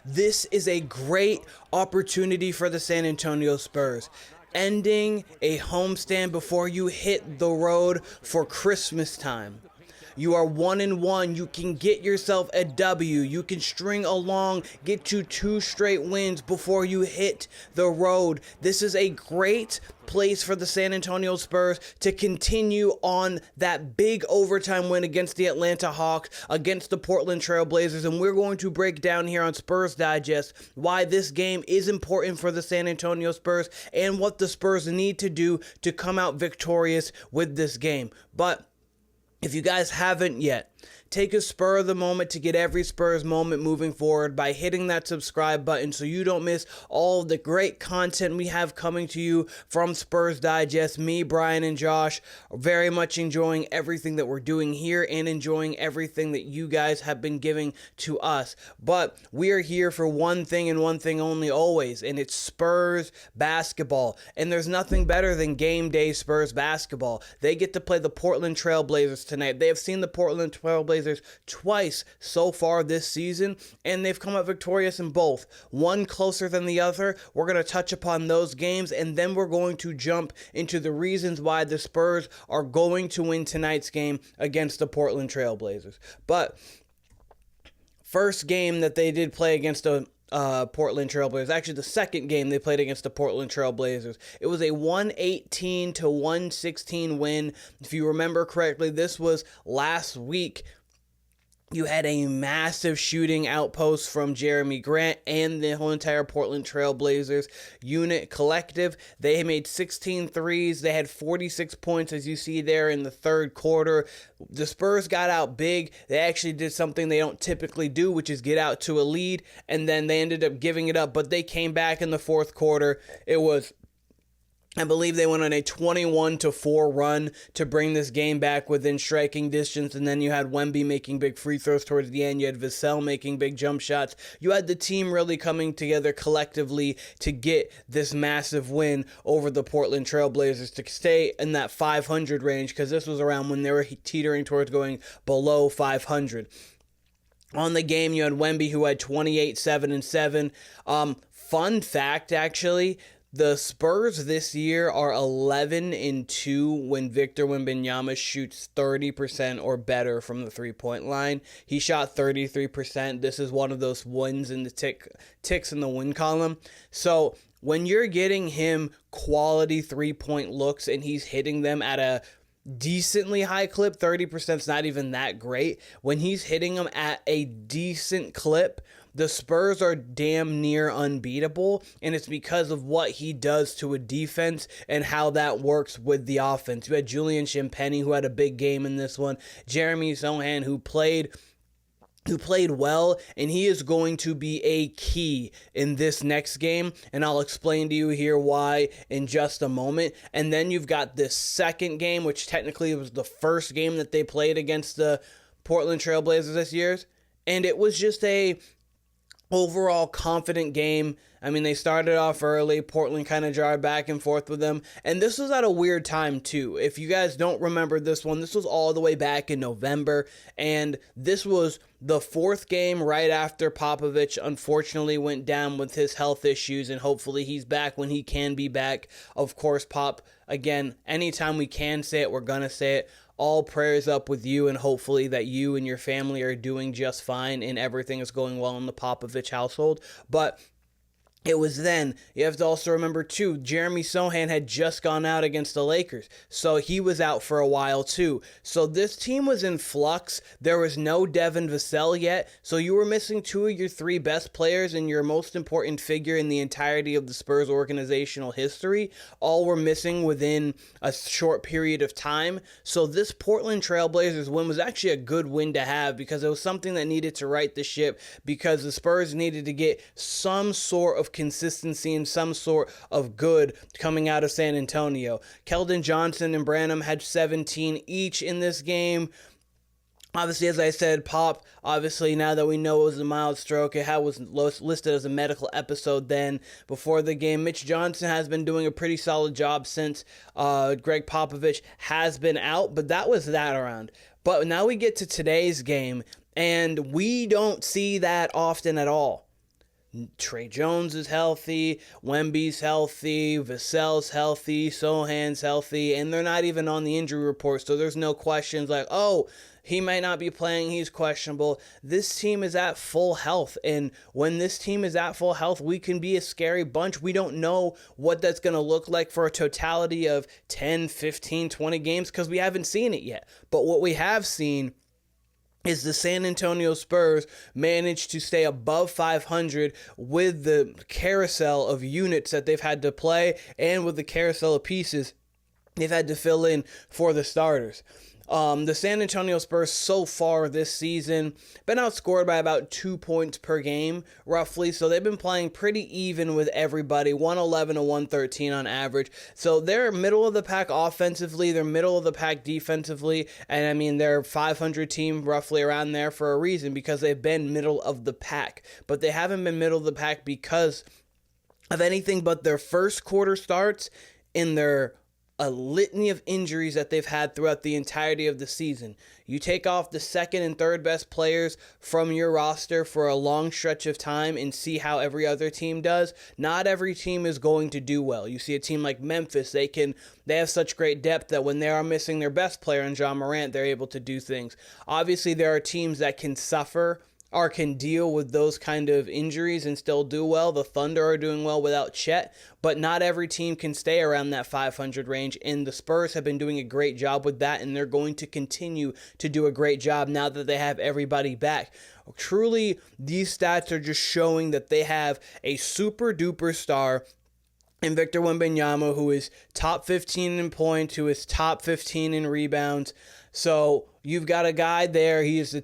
This is a great opportunity for the San Antonio Spurs. Ending a homestand before you hit the road for Christmas time. You are 1-1. You can get yourself a W. You can string along, get you 2 straight wins before you hit the road. This is a great place for the San Antonio Spurs to continue on that big overtime win against the Atlanta Hawks, against the Portland Trailblazers, and we're going to break down here on Spurs Digest why this game is important for the San Antonio Spurs and what the Spurs need to do to come out victorious with this game. But if you guys haven't yet, take a spur of the moment to get every Spurs moment moving forward by hitting that subscribe button so you don't miss all of the great content we have coming to you from Spurs Digest. Me, Brian, and Josh are very much enjoying everything that we're doing here and enjoying everything that you guys have been giving to us. But we are here for one thing and one thing only always, and it's Spurs basketball. And there's nothing better than game day Spurs basketball. They get to play the Portland Trailblazers tonight. They have seen the Portland Trailblazers twice so far this season, and they've come out victorious in both. One closer than the other. We're going to touch upon those games, and then we're going to jump into the reasons why the Spurs are going to win tonight's game against the Portland Trailblazers. But first game that they did play against the Portland Trailblazers. Actually, the second game they played against the Portland Trailblazers. It was a 118-116 win. If you remember correctly, this was last week. You had a massive shooting outpost from Jeremy Grant and the whole entire Portland Trailblazers unit collective. They made 16 threes. They had 46 points, as you see there in the third quarter. The Spurs got out big. They actually did something they don't typically do, which is get out to a lead, and then they ended up giving it up. But they came back in the fourth quarter. I believe they went on a 21-4 run to bring this game back within striking distance, and then you had Wemby making big free throws towards the end. You had Vassell making big jump shots. You had the team really coming together collectively to get this massive win over the Portland Trailblazers to stay in that 500 range, because this was around when they were teetering towards going below 500. On the game, you had Wemby, who had 28, 7, and 7. Fun fact, actually, the Spurs this year are 11-2 when Victor Wembanyama shoots 30% or better from the three-point line. He shot 33%. This is one of those wins in the ticks in the win column. So when you're getting him quality three-point looks and he's hitting them at a decently high clip, 30% is not even that great. When he's hitting them at a decent clip, the Spurs are damn near unbeatable, and it's because of what he does to a defense and how that works with the offense. You had Julian Champagnie, who had a big game in this one. Jeremy Sochan, who played well, and he is going to be a key in this next game, and I'll explain to you here why in just a moment. And then you've got this second game, which technically was the first game that they played against the Portland Trailblazers this year, and it was just a overall confident game. I mean, they started off early. Portland kind of jarred back and forth with them. And this was at a weird time, too. If you guys don't remember this one, this was all the way back in November. And this was the fourth game right after Popovich unfortunately went down with his health issues. And hopefully he's back when he can be back. Of course, Pop, again, anytime we can say it, we're going to say it. All prayers up with you, and hopefully that you and your family are doing just fine and everything is going well in the Popovich household. But it was then, you have to also remember too, Jeremy Sochan had just gone out against the Lakers, so he was out for a while too. So this team was in flux. There was no Devin Vassell yet, so you were missing 2 of your 3 best players and your most important figure in the entirety of the Spurs organizational history. All were missing within a short period of time. So this Portland Trailblazers win was actually a good win to have, because it was something that needed to right the ship, because the Spurs needed to get some sort of consistency and some sort of good coming out of San Antonio. Keldon Johnson and Branham had 17 each in this game. Obviously, as I said, Pop, obviously, now that we know it was a mild stroke, it was listed as a medical episode then before the game. Mitch Johnson has been doing a pretty solid job since Gregg Popovich has been out, but that was that around. But now we get to today's game, and we don't see that often at all. Tre Jones is healthy, Wemby's healthy, Vassell's healthy, Sochan's healthy, and they're not even on the injury report, so there's no questions like, oh, he might not be playing, he's questionable. This team is at full health, and when this team is at full health, we can be a scary bunch. We don't know what that's going to look like for a totality of 10, 15, 20 games because we haven't seen it yet. But what we have seen is the San Antonio Spurs managed to stay above 500 with the carousel of units that they've had to play and with the carousel of pieces they've had to fill in for the starters. The San Antonio Spurs so far this season been outscored by about 2 points per game, roughly. So they've been playing pretty even with everybody, 111 to 113 on average. So they're middle of the pack offensively, they're middle of the pack defensively, and I mean they're 500 team roughly around there for a reason because they've been middle of the pack. But they haven't been middle of the pack because of anything but their first quarter starts in their a litany of injuries that they've had throughout the entirety of the season. You take off the second and third best players from your roster for a long stretch of time and see how every other team does. Not every team is going to do well. You see a team like Memphis, they have such great depth that when they are missing their best player in John Morant, they're able to do things. Obviously, there are teams that can suffer or can deal with those kind of injuries and still do well. The Thunder are doing well without Chet, but not every team can stay around that 500 range, and the Spurs have been doing a great job with that, and they're going to continue to do a great job now that they have everybody back. Truly, these stats are just showing that they have a super duper star in Victor Wembanyama, who is top 15 in points, who is top 15 in rebounds. So you've got a guy there. He's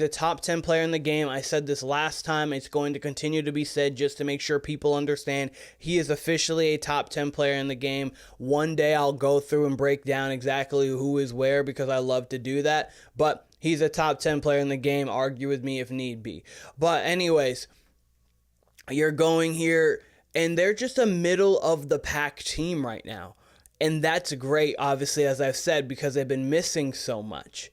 a top 10 player in the game. I said this last time. It's going to continue to be said just to make sure people understand. He is officially a top 10 player in the game. One day I'll go through and break down exactly who is where because I love to do that. But he's a top 10 player in the game. Argue with me if need be. But anyways, you're going here, and they're just a middle of the pack team right now. And that's great, obviously, as I've said, because they've been missing so much.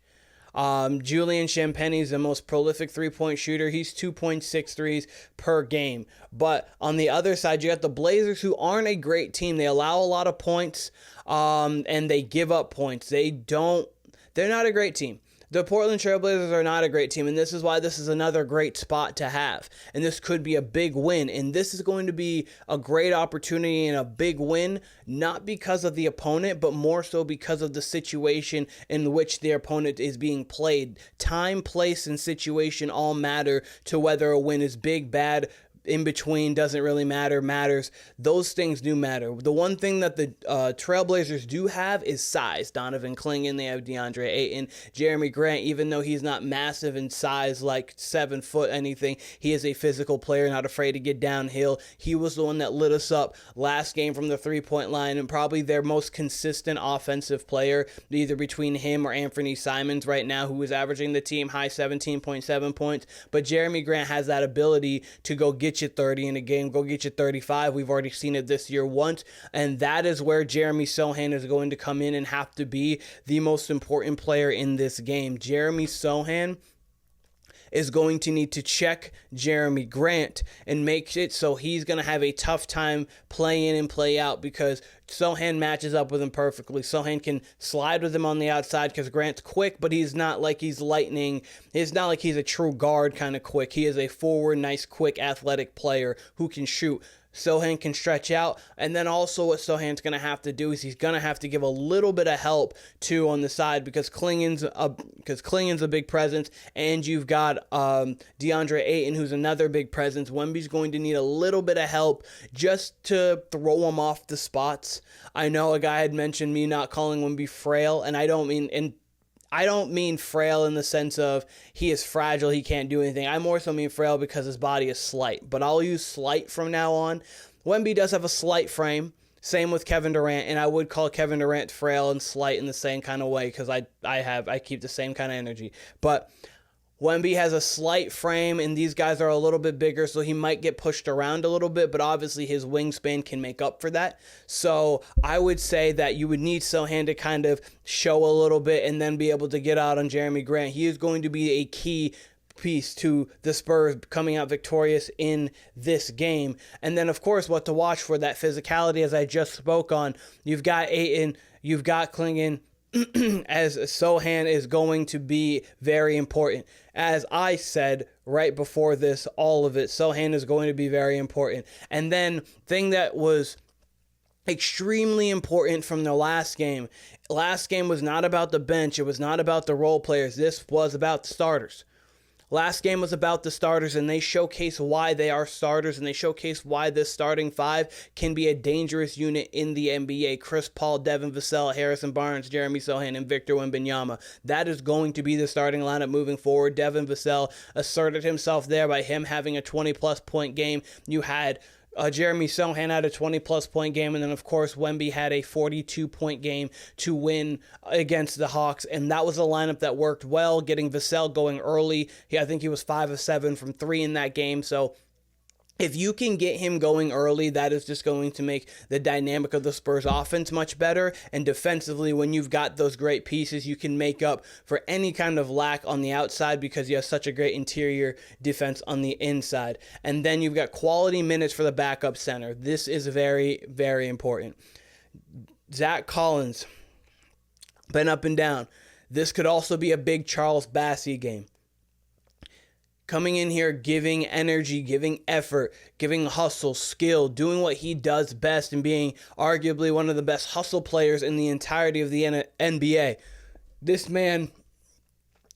Julian Champagnie is the most prolific three-point shooter. He's 2.6 threes per game. But on the other side, you got the Blazers, who aren't a great team. They allow a lot of points, and they give up points. They're not a great team. The Portland Trailblazers are not a great team, and this is why this is another great spot to have. And this could be a big win, and this is going to be a great opportunity and a big win, not because of the opponent, but more so because of the situation in which the opponent is being played. Time, place, and situation all matter to whether a win is big, bad, in between, doesn't really matters. Those things do matter. The one thing that the Trailblazers do have is size. Donovan Clingan, they have DeAndre Ayton, Jeremy Grant, even though he's not massive in size, like 7 foot anything, he is a physical player, not afraid to get downhill. He was the one that lit us up last game from the three-point line, and probably their most consistent offensive player, either between him or Anthony Simons right now, who is averaging the team high 17.7 points. But Jeremy Grant has that ability to go get you 30 in a game, go get you 35. We've already seen it this year once, and that is where Jeremy Sochan is going to come in and have to be the most important player in this game. Jeremy Sochan is going to need to check Jeremy Grant and make it so he's going to have a tough time play in and play out because Sochan matches up with him perfectly. Sochan can slide with him on the outside because Grant's quick, but he's not like he's lightning. It's not like he's a true guard kind of quick. He is a forward, nice, quick, athletic player who can shoot. Sochan can stretch out, and then also what Sochan's going to have to do is he's going to have to give a little bit of help too on the side because Clingan's a big presence, and you've got DeAndre Ayton, who's another big presence. Wemby's going to need a little bit of help just to throw him off the spots. I know a guy had mentioned me not calling Wemby frail, and I don't mean frail in the sense of he is fragile, he can't do anything. I more so mean frail because his body is slight. But I'll use slight from now on. Wemby does have a slight frame. Same with Kevin Durant, and I would call Kevin Durant frail and slight in the same kind of way because I keep the same kind of energy. But Wemby has a slight frame, and these guys are a little bit bigger, so he might get pushed around a little bit, but obviously his wingspan can make up for that. So I would say that you would need Sochan to kind of show a little bit and then be able to get out on Jeremy Grant. He is going to be a key piece to the Spurs coming out victorious in this game. And then, of course, what to watch for, that physicality, as I just spoke on. You've got Ayton, you've got Klingon, as Sochan is going to be very important. As I said right before this, all of it, Sochan is going to be very important. And then, thing that was extremely important from the last game was not about the bench, it was not about the role players, this was about the starters. Last game was about the starters, and they showcase why they are starters, and they showcase why this starting five can be a dangerous unit in the NBA. Chris Paul, Devin Vassell, Harrison Barnes, Jeremy Sochan, and Victor Wembanyama. That is going to be the starting lineup moving forward. Devin Vassell asserted himself there by him having a 20-plus point game. You had Jeremy Sochan had a 20-plus point game, and then, of course, Wemby had a 42-point game to win against the Hawks, and that was a lineup that worked well, getting Vassell going early. I think he was 5 of 7 from 3 in that game, so if you can get him going early, that is just going to make the dynamic of the Spurs offense much better. And defensively, when you've got those great pieces, you can make up for any kind of lack on the outside because you have such a great interior defense on the inside. And then you've got quality minutes for the backup center. This is very, very important. Zach Collins, been up and down. This could also be a big Charles Bassey game. Coming in here, giving energy, giving effort, giving hustle, skill, doing what he does best, and being arguably one of the best hustle players in the entirety of the NBA. This man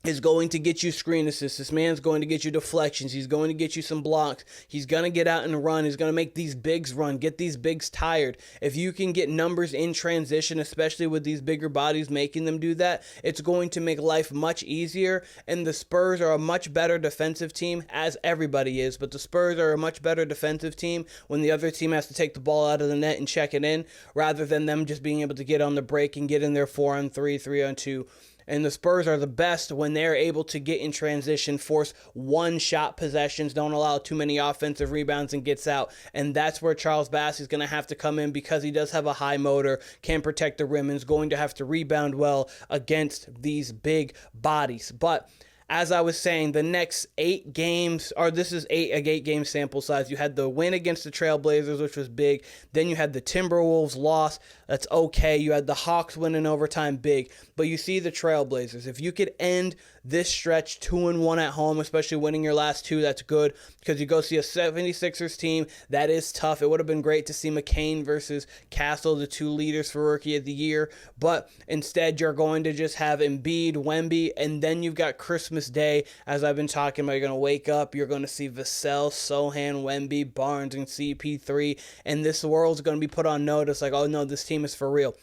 is going to get you screen assists. This man's going to get you deflections. He's going to get you some blocks. He's going to get out and run. He's going to make these bigs run, get these bigs tired. If you can get numbers in transition, especially with these bigger bodies making them do that, it's going to make life much easier. And the Spurs are a much better defensive team, as everybody is, but the Spurs are a much better defensive team when the other team has to take the ball out of the net and check it in, rather than them just being able to get on the break and get in their 4-on-3, 3-on-2. And the Spurs are the best when they're able to get in transition, force one-shot possessions, don't allow too many offensive rebounds, and gets out. And that's where Charles Bassey is going to have to come in because he does have a high motor, can protect the rim, and is going to have to rebound well against these big bodies. But as I was saying, the next 8 games, or this is a 8-game sample size. You had the win against the Trailblazers, which was big. Then you had the Timberwolves loss. That's okay. You had the Hawks win in overtime, big. But you see the Trailblazers. If you could end this stretch 2-1 at home, especially winning your last 2, that's good, because you go see a 76ers team. That is tough. It would have been great to see McCain versus Castle, the 2 leaders for Rookie of the Year. But instead, you're going to just have Embiid, Wemby, and then you've got Christmas Day, as I've been talking about. You're going to wake up, you're going to see Vassell, Sochan, Wemby, Barnes, and CP3, and this world's going to be put on notice, like, oh no, this team is for real.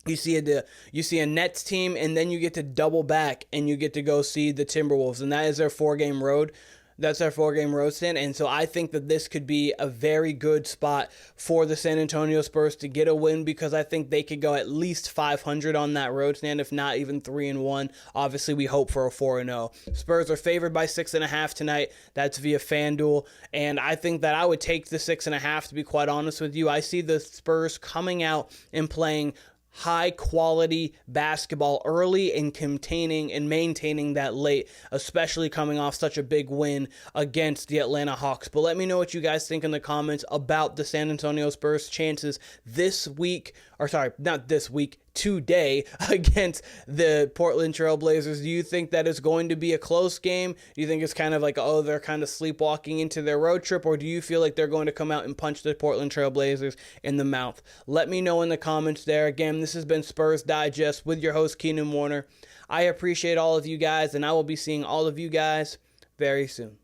You see a Nets team, and then you get to double back, and you get to go see the Timberwolves, and that is their 4-game road. That's their 4-game road stand, and so I think that this could be a very good spot for the San Antonio Spurs to get a win, because I think they could go at least 500 on that road stand, if not even 3-1. Obviously, we hope for a 4-0. Spurs are favored by 6.5 tonight. That's via FanDuel, and I think that I would take the 6.5, to be quite honest with you. I see the Spurs coming out and playing high quality basketball early and containing and maintaining that late, especially coming off such a big win against the Atlanta Hawks. But let me know what you guys think in the comments about the San Antonio Spurs chances today against the Portland Trailblazers. Do you think that it's going to be a close game? Do you think it's kind of like, oh, they're kind of sleepwalking into their road trip? Or do you feel like they're going to come out and punch the Portland Trailblazers in the mouth? Let me know in the comments there. Again, this has been Spurs Digest with your host, Keenan Warner. I appreciate all of you guys, and I will be seeing all of you guys very soon.